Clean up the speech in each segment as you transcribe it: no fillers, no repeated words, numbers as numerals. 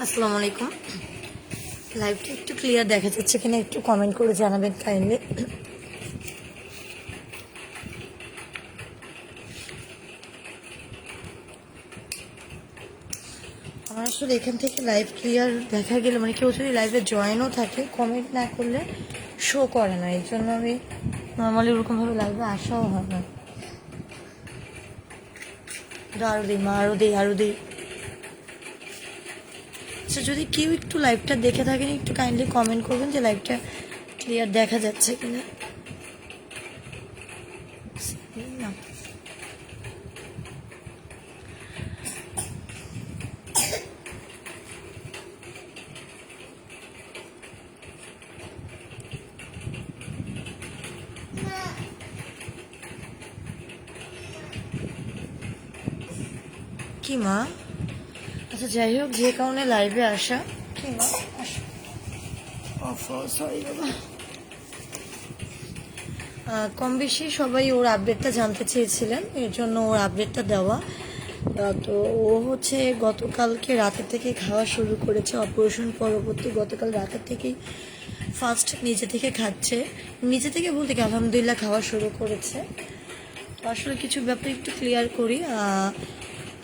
আসসালামু আলাইকুম। লাইভটা একটু ক্লিয়ার দেখা যাচ্ছে কিনা একটু কমেন্ট করে জানাবেন কাইন্ডলি। আমার আসলে এখান থেকে লাইভ ক্লিয়ার দেখা গেলে মানে কেউ যদি লাইভে জয়েনও থাকে কমেন্ট না করলে শো করে না, এই জন্য আমি নর্মালি ওরকমভাবে লাইভে আসাও হয় না। আরও দিই মা, আরও দিই। আচ্ছা, যদি কেউ একটু লাইভটা দেখে থাকেন একটু কাইন্ডলি কমেন্ট করবেন যে লাইভটা ক্লিয়ার দেখা যাচ্ছে কিনা। কি মা? আচ্ছা যাই হোক, যে কারণে লাইভে আসা। কি মা? সরি বাবা। কম বেশি সবাই ওর আপডেটটা জানতে চেয়েছিলেন, এর জন্য ওর আপডেটটা দেওয়া। তো ও হচ্ছে গতকালকে রাতের থেকে খাওয়া শুরু করেছে, অপারেশন পরবর্তী গতকাল রাতের থেকেই ফার্স্ট নিজে থেকে খাচ্ছে। নিজে থেকে বলতে কি আলহামদুলিল্লাহ খাওয়া শুরু করেছে। তো আসলে কিছু ব্যাপার একটু ক্লিয়ার করি।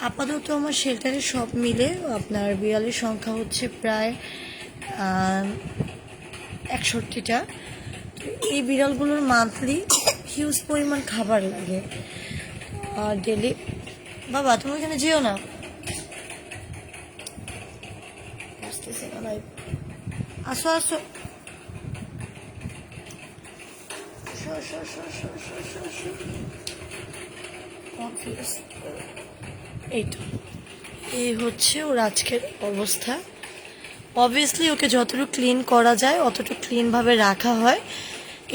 আপাতত আমার শেল্টারে সব মিলে আপনার বিড়ালের সংখ্যা হচ্ছে প্রায় 61টা। এই বিড়ালগুলোর মান্থলি হিউজ পরিমাণ খাবার লাগে ডেলি। বাবা তুমি এখানে যেও না, আসো আসো, এই হচ্ছে ওর আজকের অবস্থা। অবভিয়াসলি ওকে যতটুকু ক্লিন করা যায় অতটুকু ক্লিনভাবে রাখা হয়,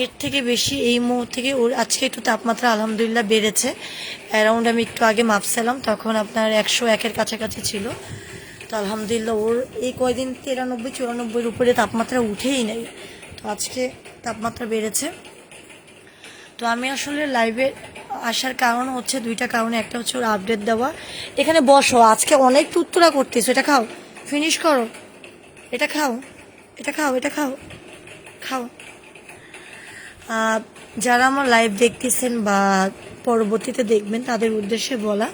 এর থেকে বেশি এই মুহূর্তে থেকে ওর আজকে একটু তাপমাত্রা আলহামদুলিল্লাহ বেড়েছে। অ্যারাউন্ড আমি একটু আগে মাপছিলাম, তখন আপনার 101-এর কাছাকাছি ছিল। তো আলহামদুলিল্লাহ ওর এই কয়দিন 93-94-এর উপরে তাপমাত্রা উঠেই নেই। তো আজকে তাপমাত্রা বেড়েছে। তো আমি আসলে লাইভে আসার কারণ হচ্ছে দুইটা কারণে। একটা হচ্ছে ওর আপডেট দেওয়া। এখানে বসো, আজকে অনেক তুত্তুরা করতেছো, এটা খাও, ফিনিশ করো, এটা খাও, এটা খাও, এটা খাও, খাও। যারা আমার লাইভ দেখতেছেন বা পরবর্তীতে দেখবেন তাদের উদ্দেশ্যে বলা,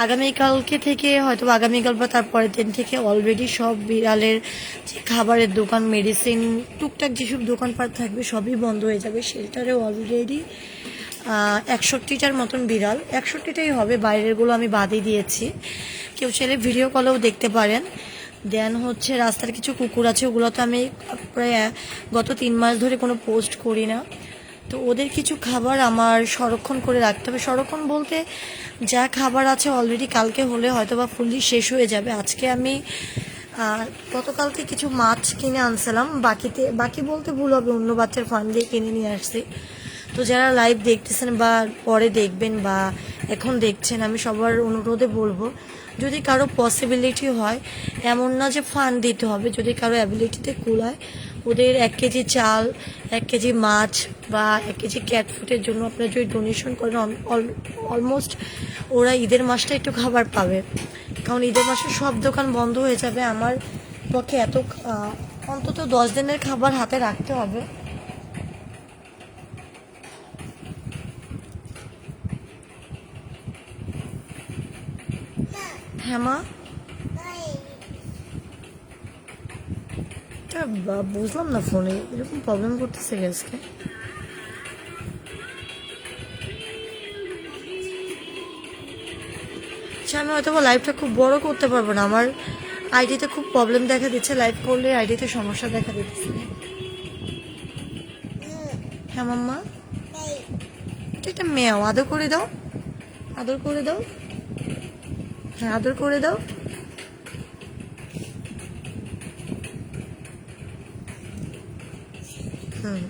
আগামীকালকে থেকে হয়তো আগামীকাল বা তারপরের দিন থেকে অলরেডি সব বিড়ালের যে খাবারের দোকান, মেডিসিন, টুকটাক যেসব দোকানপাট থাকবে সবই বন্ধ হয়ে যাবে। শেল্টারে অলরেডি 61টার মতন বিড়াল, 61টাই হবে, বাইরেরগুলো আমি বাদই দিয়েছি। কেউ চাইলে ভিডিও কলেও দেখতে পারেন। দেন হচ্ছে রাস্তার কিছু কুকুর আছে, ওগুলো তো আমি প্রায় গত 3 মাস ধরে কোনো পোস্ট করি না। তো ওদের কিছু খাবার আমার সংরক্ষণ করে রাখতে হবে। সংরক্ষণ বলতে যা খাবার আছে অলরেডি কালকে হলে হয়তো বা ফুললি শেষ হয়ে যাবে। আজকে আমি গতকালকে কিছু মাছ কিনে আনছিলাম, বাকি বলতে ভুল হবে, অন্য বাচ্চার ফান্ড দিয়ে কিনে নিয়ে আসছি। তো যারা লাইভ দেখতেছেন বা পরে দেখবেন বা এখন দেখছেন, আমি সবার অনুরোধে বলবো, যদি কারো পসিবিলিটি হয়, এমন না যে ফান্ড দিতে হবে, যদি কারো অ্যাবিলিটিতে কুলায় ওদের 1 কেজি চাল, 1 কেজি মাছ বা 1 কেজি ক্যাট ফুডের জন্য আপনারা যদি ডোনেশন করেন, অলমোস্ট ওরা ঈদের মাসটা একটু খাবার পাবে। কারণ ঈদের মাসে সব দোকান বন্ধ হয়ে যাবে। আমার পক্ষে এত অন্তত 10 দিনের খাবার হাতে রাখতে হবে। হ্যাঁ মা, বুঝলাম না ফোনে এরকম প্রবলেম করতেছে আজকে। আচ্ছা, আমি হয়তো লাইভটা খুব বড় করতে পারবো না, আমার আইডিতে খুব প্রবলেম দেখা দিচ্ছে, লাইভ করলে আইডিতে সমস্যা দেখা দিচ্ছে। হ্যাঁ মাম্মা, এটা একটা মেয়াও, আদর করে দাও, আদর করে দাও, হ্যাঁ আদর করে দাও। হুম।